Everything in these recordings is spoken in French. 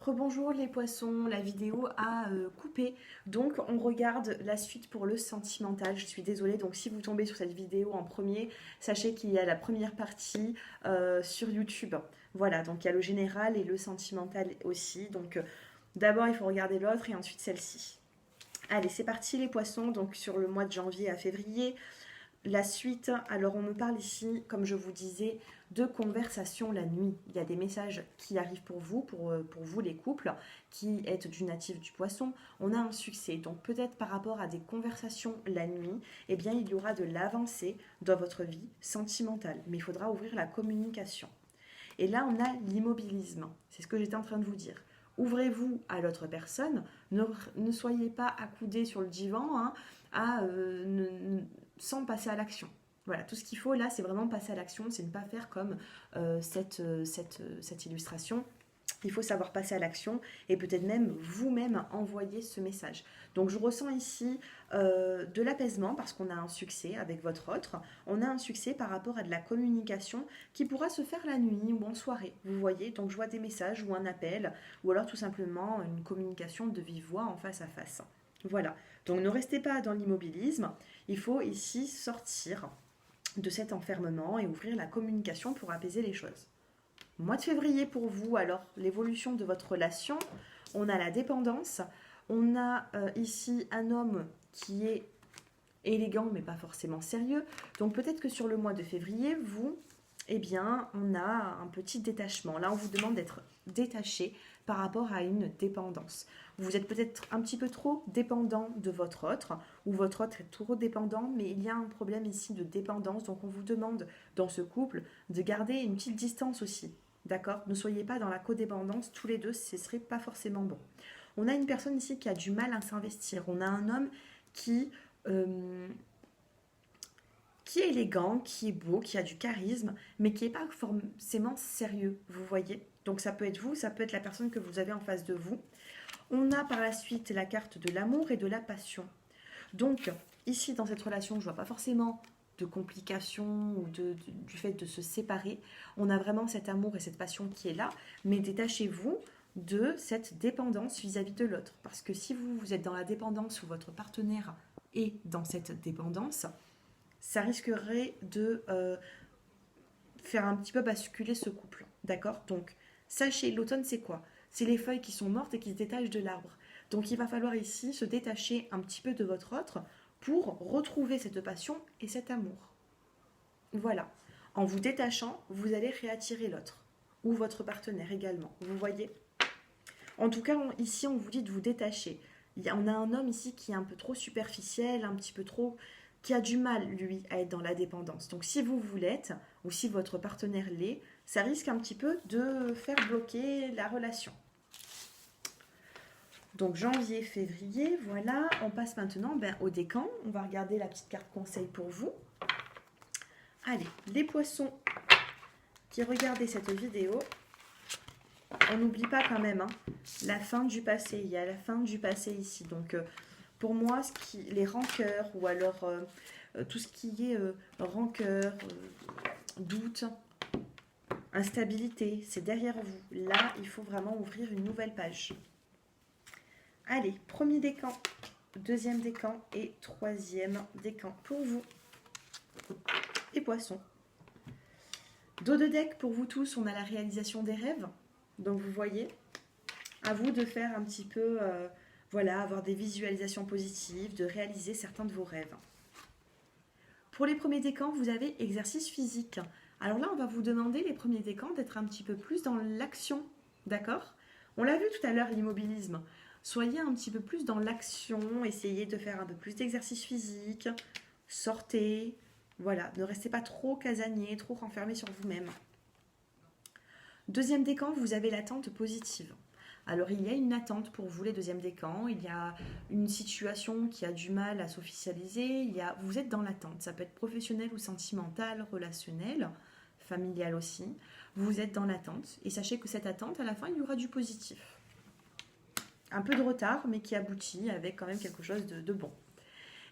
Rebonjour les poissons, la vidéo a coupé, donc on regarde la suite pour le sentimental. Je suis désolée, donc si vous tombez sur cette vidéo en premier, sachez qu'il y a la première partie sur YouTube. Voilà, donc il y a le général et le sentimental aussi. Donc d'abord il faut regarder l'autre et ensuite celle-ci. Allez, c'est parti les poissons, donc sur le mois de janvier à février. La suite, alors on me parle ici, comme je vous disais, de conversation la nuit. Il y a des messages qui arrivent pour vous les couples, qui êtes du natif du poisson. On a un succès, donc peut-être par rapport à des conversations la nuit, eh bien il y aura de l'avancée dans votre vie sentimentale. Mais il faudra ouvrir la communication. Et là, on a l'immobilisme. C'est ce que j'étais en train de vous dire. Ouvrez-vous à l'autre personne. Ne soyez pas accoudés sur le divan sans passer à l'action. Voilà, tout ce qu'il faut là, c'est vraiment passer à l'action. C'est ne pas faire comme cette illustration. Il faut savoir passer à l'action et peut-être même vous-même envoyer ce message. Donc je ressens ici de l'apaisement parce qu'on a un succès avec votre autre. On a un succès par rapport à de la communication qui pourra se faire la nuit ou en soirée. Vous voyez, donc je vois des messages ou un appel ou alors tout simplement une communication de vive voix en face à face. Voilà, donc ne restez pas dans l'immobilisme. Il faut ici sortir de cet enfermement et ouvrir la communication pour apaiser les choses. Mois de février pour vous, alors l'évolution de votre relation, on a la dépendance, on a ici un homme qui est élégant mais pas forcément sérieux, donc peut-être que sur le mois de février, vous, eh bien, on a un petit détachement. Là, on vous demande d'être détaché par rapport à une dépendance. Vous êtes peut-être un petit peu trop dépendant de votre autre, ou votre autre est trop dépendant, mais il y a un problème ici de dépendance, donc on vous demande dans ce couple de garder une petite distance aussi. D'accord? Ne soyez pas dans la codépendance, tous les deux, ce serait pas forcément bon. On a une personne ici qui a du mal à s'investir. On a un homme qui, euh, qui est élégant, qui est beau, qui a du charisme, mais qui n'est pas forcément sérieux, vous voyez. Donc ça peut être vous, ça peut être la personne que vous avez en face de vous. On a par la suite la carte de l'amour et de la passion. Donc ici dans cette relation, je ne vois pas forcément de complications ou du fait de se séparer. On a vraiment cet amour et cette passion qui est là, mais détachez-vous de cette dépendance vis-à-vis de l'autre. Parce que si vous êtes dans la dépendance ou votre partenaire est dans cette dépendance, ça risquerait de faire un petit peu basculer ce couple. D'accord? Donc, sachez, l'automne, c'est quoi? C'est les feuilles qui sont mortes et qui se détachent de l'arbre. Donc, il va falloir ici se détacher un petit peu de votre autre pour retrouver cette passion et cet amour. Voilà. En vous détachant, vous allez réattirer l'autre ou votre partenaire également. Vous voyez? En tout cas, ici, on vous dit de vous détacher. On a un homme ici qui est un peu trop superficiel, un petit peu trop qui a du mal, lui, à être dans la dépendance. Donc si vous l'êtes, ou si votre partenaire l'est, ça risque un petit peu de faire bloquer la relation. Donc janvier, février, voilà. On passe maintenant au décan. On va regarder la petite carte conseil pour vous. Allez, les poissons qui regardaient cette vidéo, on n'oublie pas quand même la fin du passé. Il y a la fin du passé ici. Donc pour moi, les rancœurs ou alors tout ce qui est rancœur, doute, instabilité, c'est derrière vous. Là, il faut vraiment ouvrir une nouvelle page. Allez, premier décan, deuxième décan et troisième décan pour vous. Les poissons. Dos de deck pour vous tous, on a la réalisation des rêves. Donc vous voyez, à vous de faire un petit peu, voilà, avoir des visualisations positives, de réaliser certains de vos rêves. Pour les premiers décans, vous avez exercice physique. Alors là, on va vous demander, les premiers décans, d'être un petit peu plus dans l'action, d'accord? On l'a vu tout à l'heure, l'immobilisme. Soyez un petit peu plus dans l'action, essayez de faire un peu plus d'exercice physique, sortez, voilà, ne restez pas trop casanier, trop renfermé sur vous-même. Deuxième décan, vous avez l'attente positive. Alors il y a une attente pour vous les deuxièmes décans, il y a une situation qui a du mal à s'officialiser, vous êtes dans l'attente, ça peut être professionnel ou sentimental, relationnel, familial aussi, vous êtes dans l'attente et sachez que cette attente à la fin il y aura du positif. Un peu de retard mais qui aboutit avec quand même quelque chose de bon.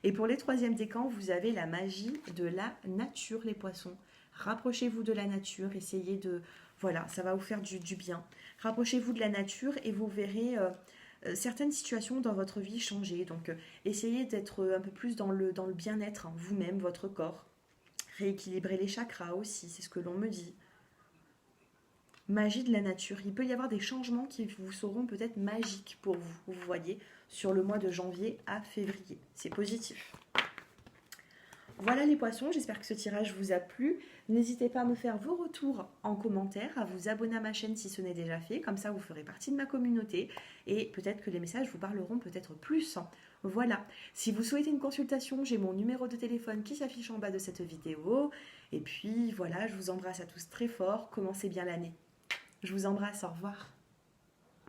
Et pour les troisièmes décans, vous avez la magie de la nature les poissons. Rapprochez-vous de la nature, essayez Voilà, ça va vous faire du bien. Rapprochez-vous de la nature et vous verrez certaines situations dans votre vie changer. Donc, essayez d'être un peu plus dans le bien-être, hein, vous-même, votre corps. Rééquilibrer les chakras aussi, c'est ce que l'on me dit. Magie de la nature. Il peut y avoir des changements qui vous seront peut-être magiques pour vous, vous voyez, sur le mois de janvier à février. C'est positif. Voilà les poissons, j'espère que ce tirage vous a plu. N'hésitez pas à me faire vos retours en commentaire, à vous abonner à ma chaîne si ce n'est déjà fait, comme ça vous ferez partie de ma communauté et peut-être que les messages vous parleront peut-être plus. Voilà, si vous souhaitez une consultation, j'ai mon numéro de téléphone qui s'affiche en bas de cette vidéo. Et puis voilà, je vous embrasse à tous très fort, commencez bien l'année. Je vous embrasse, au revoir.